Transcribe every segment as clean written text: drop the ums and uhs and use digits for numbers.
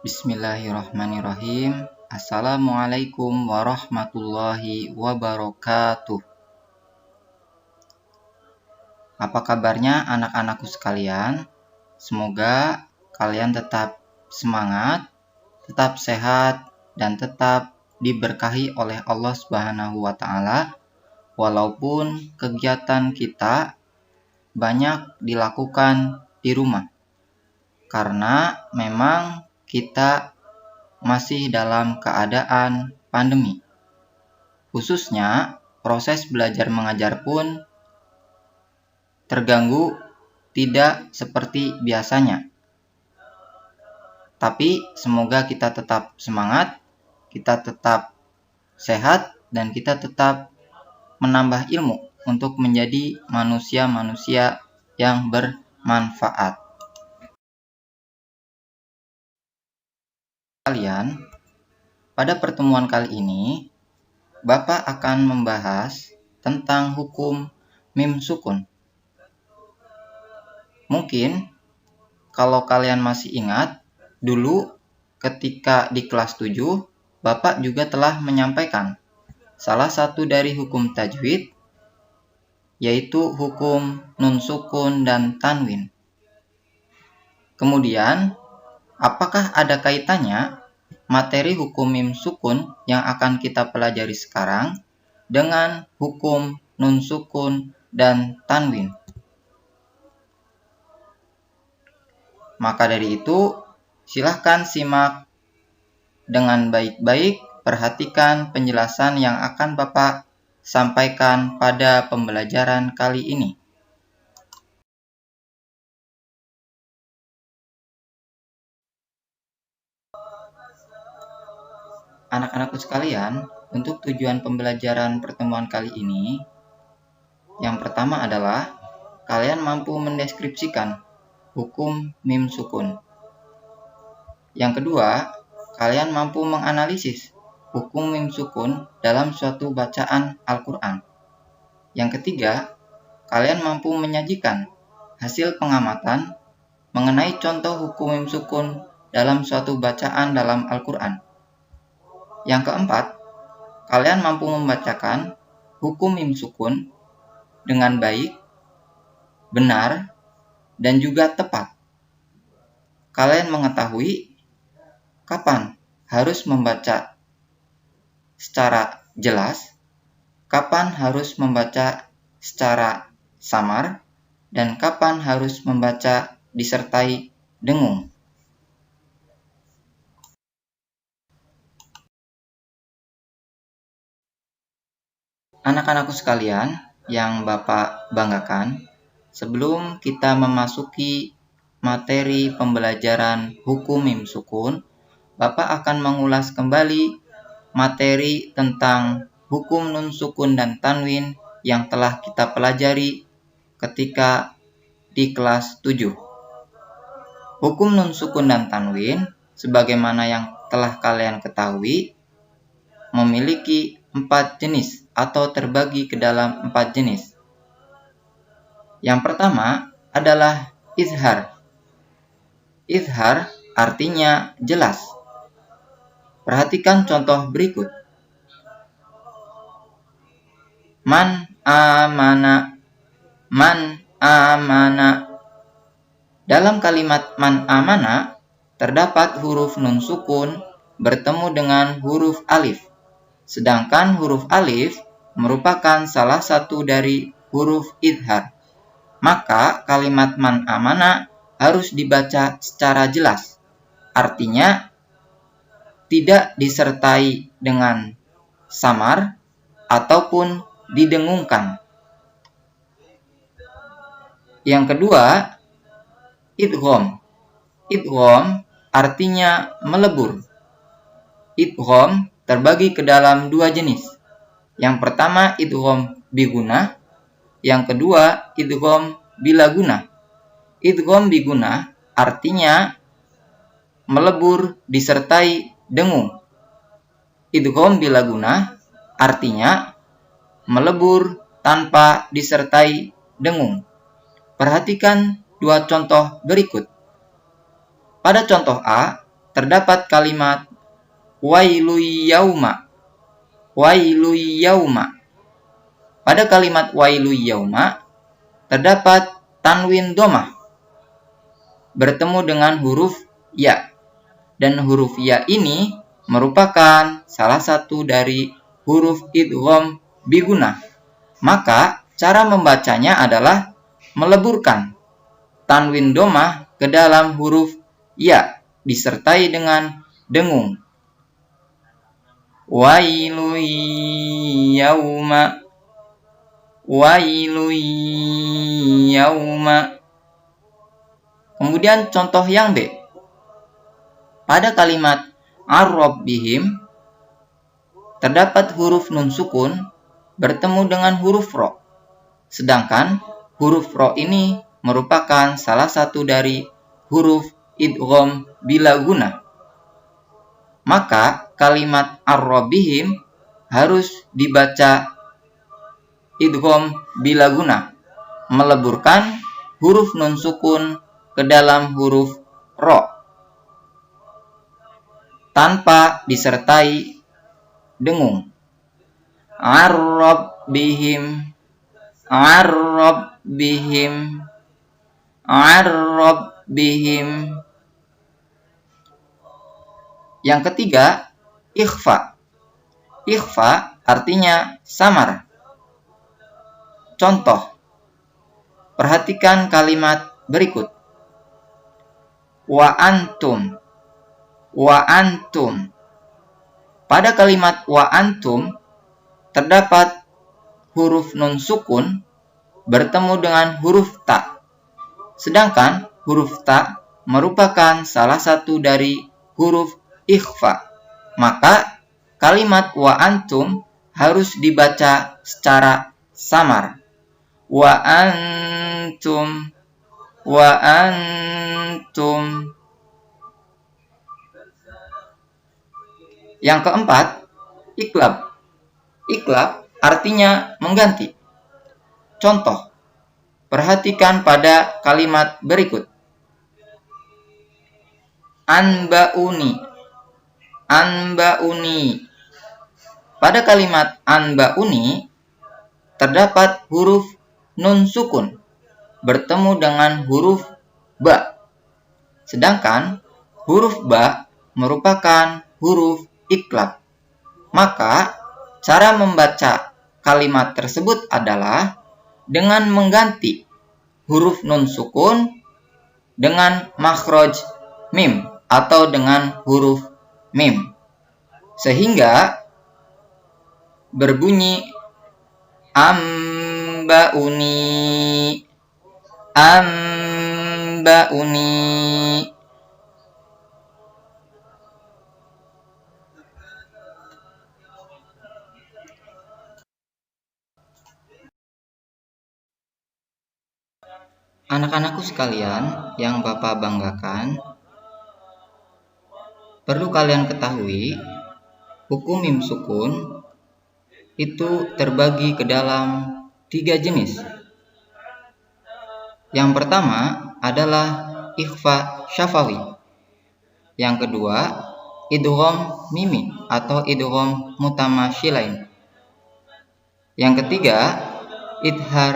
Bismillahirrahmanirrahim. Assalamualaikum warahmatullahi wabarakatuh. Apa kabarnya anak-anakku sekalian? Semoga kalian tetap semangat, tetap sehat, dan tetap diberkahi oleh Allah Subhanahu wa Ta'ala, walaupun kegiatan kita banyak dilakukan di rumah. Karena memang kita masih dalam keadaan pandemi. Khususnya proses belajar mengajar pun terganggu tidak seperti biasanya. Tapi semoga kita tetap semangat, kita tetap sehat, dan kita tetap menambah ilmu untuk menjadi manusia-manusia yang bermanfaat. Kalian, pada pertemuan kali ini, Bapak akan membahas tentang hukum mim sukun. Mungkin kalau kalian masih ingat, dulu ketika di kelas 7, Bapak juga telah menyampaikan salah satu dari hukum tajwid, yaitu hukum nun sukun dan tanwin. Kemudian, apakah ada kaitannya materi hukum mim sukun yang akan kita pelajari sekarang dengan hukum nun sukun dan tanwin? Maka dari itu, silahkan simak dengan baik-baik, perhatikan penjelasan yang akan Bapak sampaikan pada pembelajaran kali ini. Anak-anakku sekalian, untuk tujuan pembelajaran pertemuan kali ini, yang pertama adalah kalian mampu mendeskripsikan hukum mim sukun. Yang kedua, kalian mampu menganalisis hukum mim sukun dalam suatu bacaan Al-Quran. Yang ketiga, kalian mampu menyajikan hasil pengamatan mengenai contoh hukum mim sukun dalam suatu bacaan dalam Al-Quran. Yang keempat, kalian mampu membacakan hukum mim sukun dengan baik, benar, dan juga tepat. Kalian mengetahui kapan harus membaca secara jelas, kapan harus membaca secara samar, dan kapan harus membaca disertai dengung. Anak-anakku sekalian yang Bapak banggakan, sebelum kita memasuki materi pembelajaran hukum mim sukun, Bapak akan mengulas kembali materi tentang hukum nun sukun dan tanwin yang telah kita pelajari ketika di kelas 7. Hukum nun sukun dan tanwin, sebagaimana yang telah kalian ketahui, memiliki 4 jenis atau terbagi ke dalam 4 jenis. Yang pertama adalah izhar. Izhar artinya jelas. Perhatikan contoh berikut. Man amana. Man amana. Dalam kalimat man amana terdapat huruf nun sukun bertemu dengan huruf alif. Sedangkan huruf alif merupakan salah satu dari huruf izhar. Maka kalimat man amana harus dibaca secara jelas. Artinya tidak disertai dengan samar ataupun didengungkan. Yang kedua, idgham. Idgham artinya melebur. Idgham terbagi ke dalam 2 jenis. Yang pertama idgham bigunah, yang kedua idgham bilaguna. Idgham bigunah artinya melebur disertai dengung. Idgham bilaguna artinya melebur tanpa disertai dengung. Perhatikan 2 contoh berikut. Pada contoh A terdapat kalimat wailu yauma. Wailu yauma. Pada kalimat wailu yauma terdapat tanwin domah bertemu dengan huruf ya. Dan huruf ya ini merupakan salah satu dari huruf idgham bigunah. Maka cara membacanya adalah meleburkan tanwin domah ke dalam huruf ya disertai dengan dengung. Wailu yauma. Wailu yauma. Kemudian contoh yang B. Pada kalimat ar-rabbihim terdapat huruf nun sukun bertemu dengan huruf ro. Sedangkan huruf ro ini merupakan salah satu dari huruf idgham bila guna. Maka kalimat ar-rabbihim harus dibaca idgham bila guna, meleburkan huruf nun sukun ke dalam huruf ro tanpa disertai dengung. Ar-rabbihim. Ar-rabbihim. Ar-rabbihim. Yang ketiga, ikhfa. Ikhfa artinya samar. Contoh, perhatikan kalimat berikut. Wa antum. Wa antum. Pada kalimat wa antum terdapat huruf nun sukun bertemu dengan huruf ta. Sedangkan huruf ta merupakan salah satu dari huruf ikhfa. Maka kalimat wa antum harus dibaca secara samar. Wa antum. Wa antum. Yang keempat, iklab. Iklab artinya mengganti. Contoh, perhatikan pada kalimat berikut. Anba'uni. Anba'uni. Pada kalimat anba'uni terdapat huruf nun sukun bertemu dengan huruf ba. Sedangkan huruf ba merupakan huruf iklab. Maka cara membaca kalimat tersebut adalah dengan mengganti huruf nun sukun dengan makhraj mim atau dengan huruf mim, sehingga berbunyi ambauni. Ambauni. Anak-anakku sekalian yang Bapak banggakan, perlu kalian ketahui, hukum mim sukun itu terbagi ke dalam 3 jenis. Yang pertama adalah ikhfa syafawi. Yang kedua, idgham mimi atau idgham mutamasyilain. Yang ketiga, idhar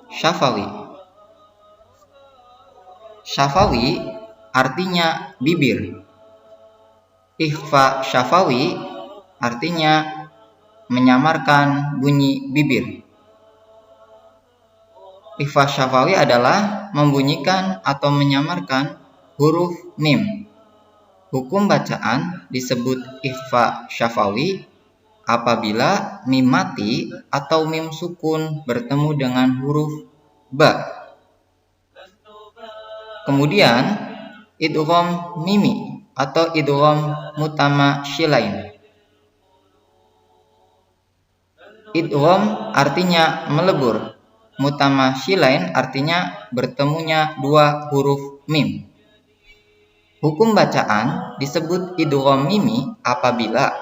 syafawi. Syafawi artinya bibir. Ikhfa syafawi artinya menyamarkan bunyi bibir. Ikhfa syafawi adalah membunyikan atau menyamarkan huruf mim. Hukum bacaan disebut ikhfa syafawi apabila mim mati atau mim sukun bertemu dengan huruf ba. Kemudian idgham mimi atau idgham mutamasyilain. Idgham artinya melebur. Mutamasyilain artinya bertemunya 2 huruf mim. Hukum bacaan disebut idgham mimi apabila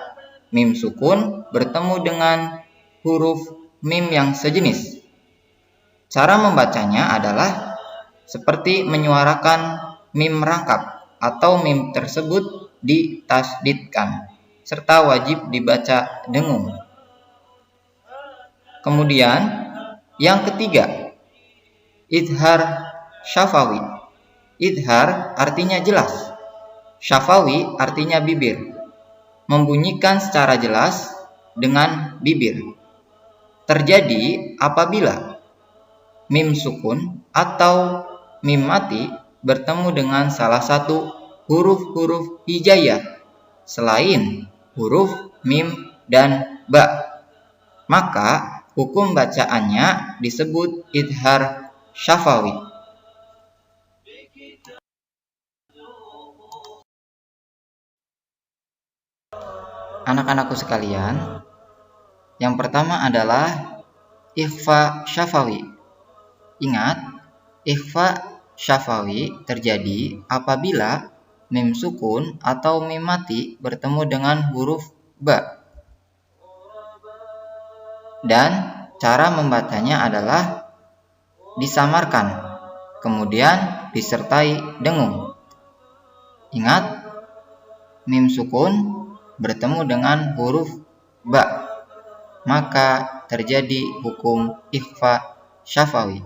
mim sukun bertemu dengan huruf mim yang sejenis. Cara membacanya adalah seperti menyuarakan mim rangkap atau mim tersebut ditasdidkan serta wajib dibaca dengung. Kemudian yang ketiga, idhar syafawi. Idhar artinya jelas, syafawi artinya bibir. Membunyikan secara jelas dengan bibir. Terjadi apabila mim sukun atau mim mati bertemu dengan salah satu huruf-huruf hijaiyah selain huruf mim dan ba. Maka hukum bacaannya disebut idhar syafawi. Anak-anakku sekalian, yang pertama adalah ikhfa syafawi. Ingat, ikhfa syafawi terjadi apabila mim sukun atau mim mati bertemu dengan huruf ba. Dan cara membacanya adalah disamarkan, kemudian disertai dengung. Ingat, mim sukun bertemu dengan huruf ba, maka terjadi hukum ikhfa syafawi.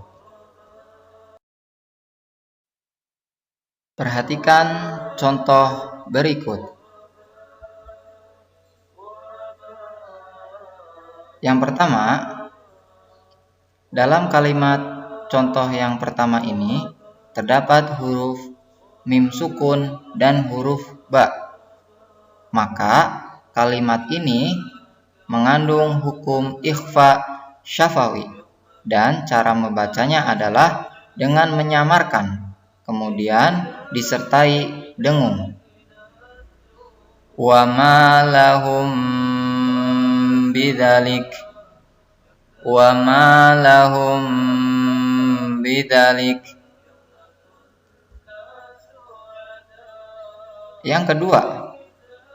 Perhatikan contoh berikut. Yang pertama, dalam kalimat contoh yang pertama ini terdapat huruf mim sukun dan huruf ba. Maka kalimat ini mengandung hukum ikhfa syafawi dan cara membacanya adalah dengan menyamarkan, kemudian disertai dengung. Wa ma lahum bidzalik, wa ma lahum bidzalik. Yang kedua,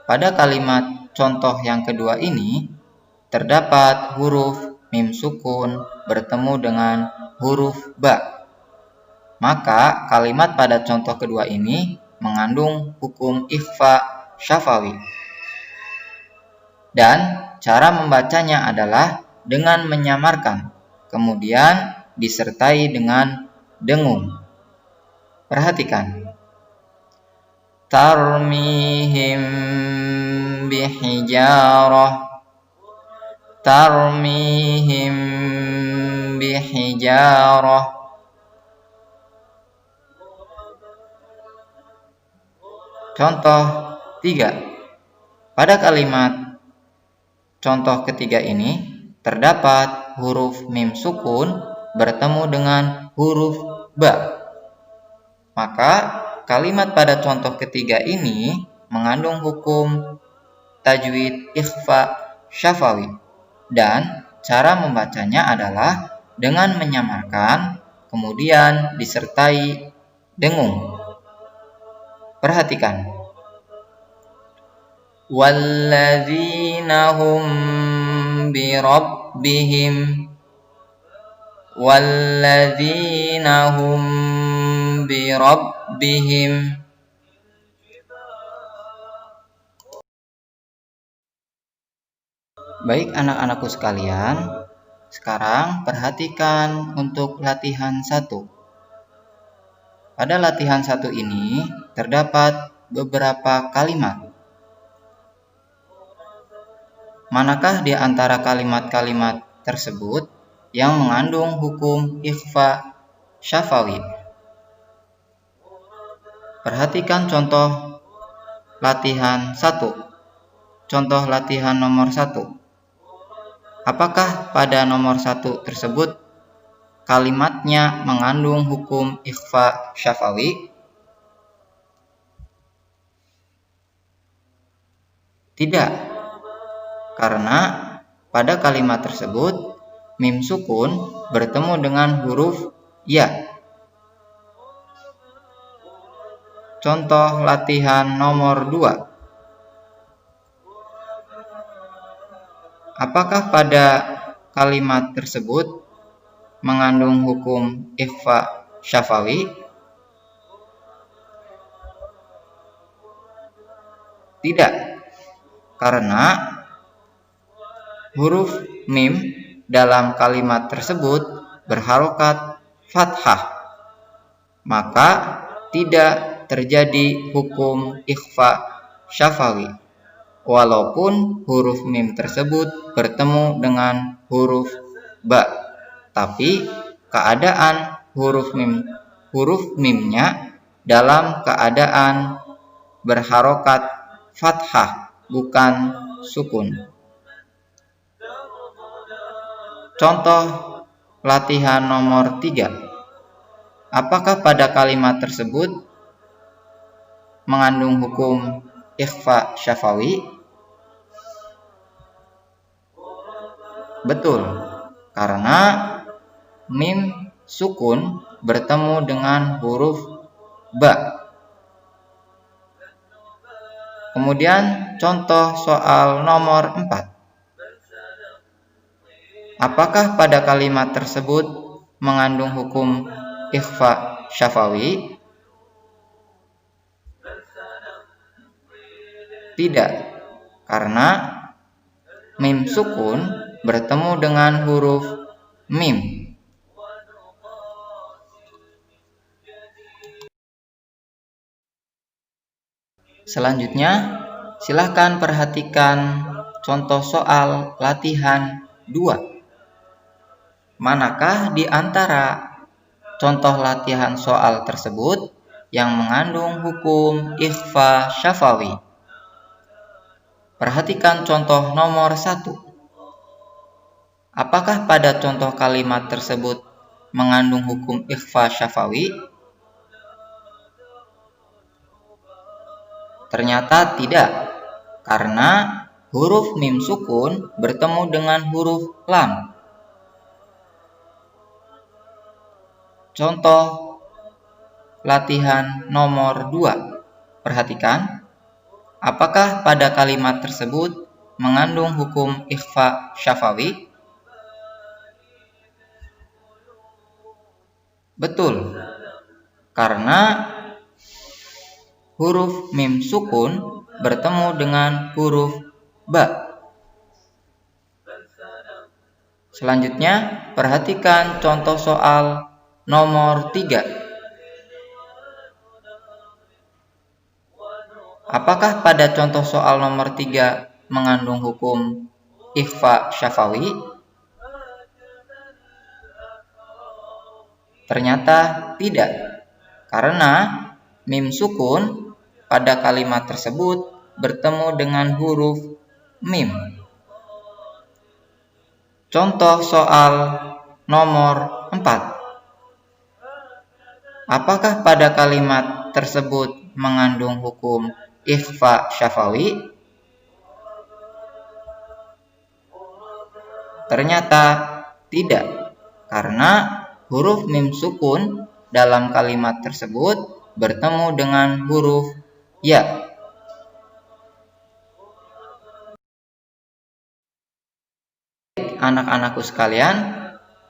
pada kalimat contoh yang kedua ini terdapat huruf mim sukun bertemu dengan huruf ba. Maka kalimat pada contoh kedua ini mengandung hukum ikhfa syafawi. Dan cara membacanya adalah dengan menyamarkan, kemudian disertai dengan dengung. Perhatikan. Tarmihim bihijarah, tarmihim bihijarah. Contoh 3. Pada kalimat contoh ketiga ini terdapat huruf mim sukun bertemu dengan huruf ba. Maka kalimat pada contoh ketiga ini mengandung hukum tajwid ikhfa syafawi dan cara membacanya adalah dengan menyamarkan, kemudian disertai dengung. Perhatikan. Walladzina hum birabbihim, walladzina hum birabbihim. Baik anak-anakku sekalian, sekarang perhatikan untuk latihan 1. Pada latihan 1 ini terdapat beberapa kalimat. Manakah di antara kalimat-kalimat tersebut yang mengandung hukum ikhfa syafawi? Perhatikan contoh latihan 1. Contoh latihan nomor 1. Apakah pada nomor 1 tersebut kalimatnya mengandung hukum ikhfa syafawi? Tidak, karena pada kalimat tersebut mim sukun bertemu dengan huruf ya. Contoh latihan nomor 2. Apakah pada kalimat tersebut mengandung hukum ikhfa syafawi? Tidak, karena huruf mim dalam kalimat tersebut berharokat fathah, maka tidak terjadi hukum ikhfa syafawi walaupun huruf mim tersebut bertemu dengan huruf ba, tapi keadaan huruf mimnya dalam keadaan berharokat fathah, bukan sukun. Contoh latihan nomor 3. Apakah pada kalimat tersebut mengandung hukum ikhfa syafawi? Betul, karena mim sukun bertemu dengan huruf ba. Kemudian contoh soal nomor 4. Apakah pada kalimat tersebut mengandung hukum ikhfa syafawi? Tidak, karena mim sukun bertemu dengan huruf mim. Selanjutnya, silahkan perhatikan contoh soal latihan 2. Manakah di antara contoh latihan soal tersebut yang mengandung hukum ikhfa syafawi? Perhatikan contoh nomor 1. Apakah pada contoh kalimat tersebut mengandung hukum ikhfa syafawi? Ternyata tidak, karena huruf mim sukun bertemu dengan huruf lam. Contoh latihan nomor 2. Perhatikan, apakah pada kalimat tersebut mengandung hukum ikhfa syafawi? Betul, karena huruf mim sukun bertemu dengan huruf ba. Selanjutnya, perhatikan contoh soal nomor 3. Apakah pada contoh soal nomor 3 mengandung hukum ikhfa syafawi? Ternyata tidak, karena mim sukun pada kalimat tersebut bertemu dengan huruf mim. Contoh soal nomor 4. Apakah pada kalimat tersebut mengandung hukum ikhfa syafawi? Ternyata tidak, karena huruf mim sukun dalam kalimat tersebut bertemu dengan huruf ya. Anak-anakku sekalian,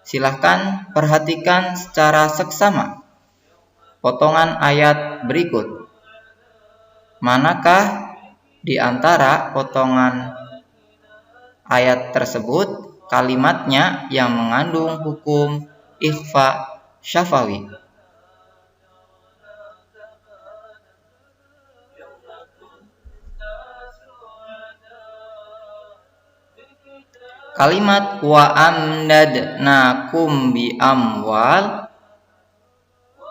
silahkan perhatikan secara seksama potongan ayat berikut. Manakah di antara potongan ayat tersebut kalimatnya yang mengandung hukum ikhfa syafawi? Kalimat wa amdadnakum bi amwal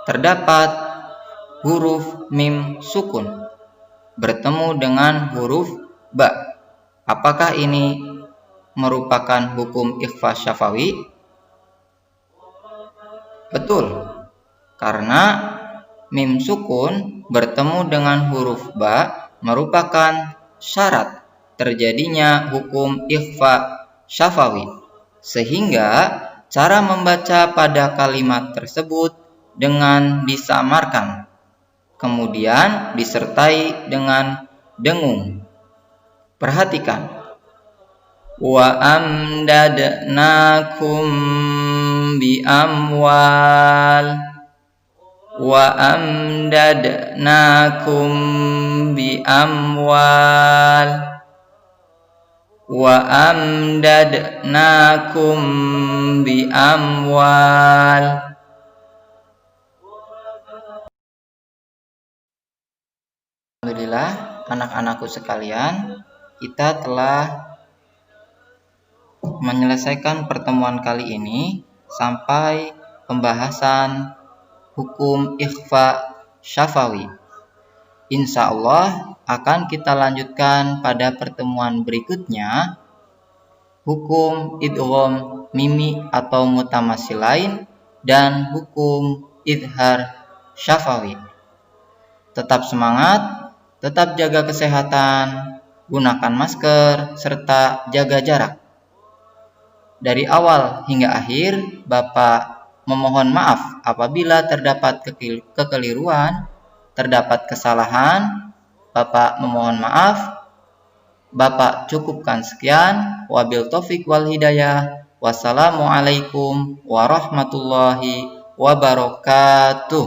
terdapat huruf mim sukun bertemu dengan huruf ba. Apakah ini merupakan hukum ikhfa syafawi? Betul, karena mim sukun bertemu dengan huruf ba merupakan syarat terjadinya hukum ikhfa syafawi, sehingga cara membaca pada kalimat tersebut dengan disamarkan, kemudian disertai dengan dengung. Perhatikan, wa amdadnakum bi amwal. wa amdadnakum bi amwal wa amdadnakum bi amwal. Alhamdulillah, anak-anakku sekalian, kita telah menyelesaikan pertemuan kali ini sampai pembahasan hukum ikhfa syafawi. Insya Allah akan kita lanjutkan pada pertemuan berikutnya hukum idgham mimi atau mutamatsilain dan hukum idhar syafawi. Tetap semangat, tetap jaga kesehatan, gunakan masker, serta jaga jarak. Dari awal hingga akhir, Bapak memohon maaf apabila terdapat kekeliruan, terdapat kesalahan. Bapak memohon maaf. Bapak cukupkan sekian. Wabil taufik wal hidayah. Wassalamualaikum warahmatullahi wabarakatuh.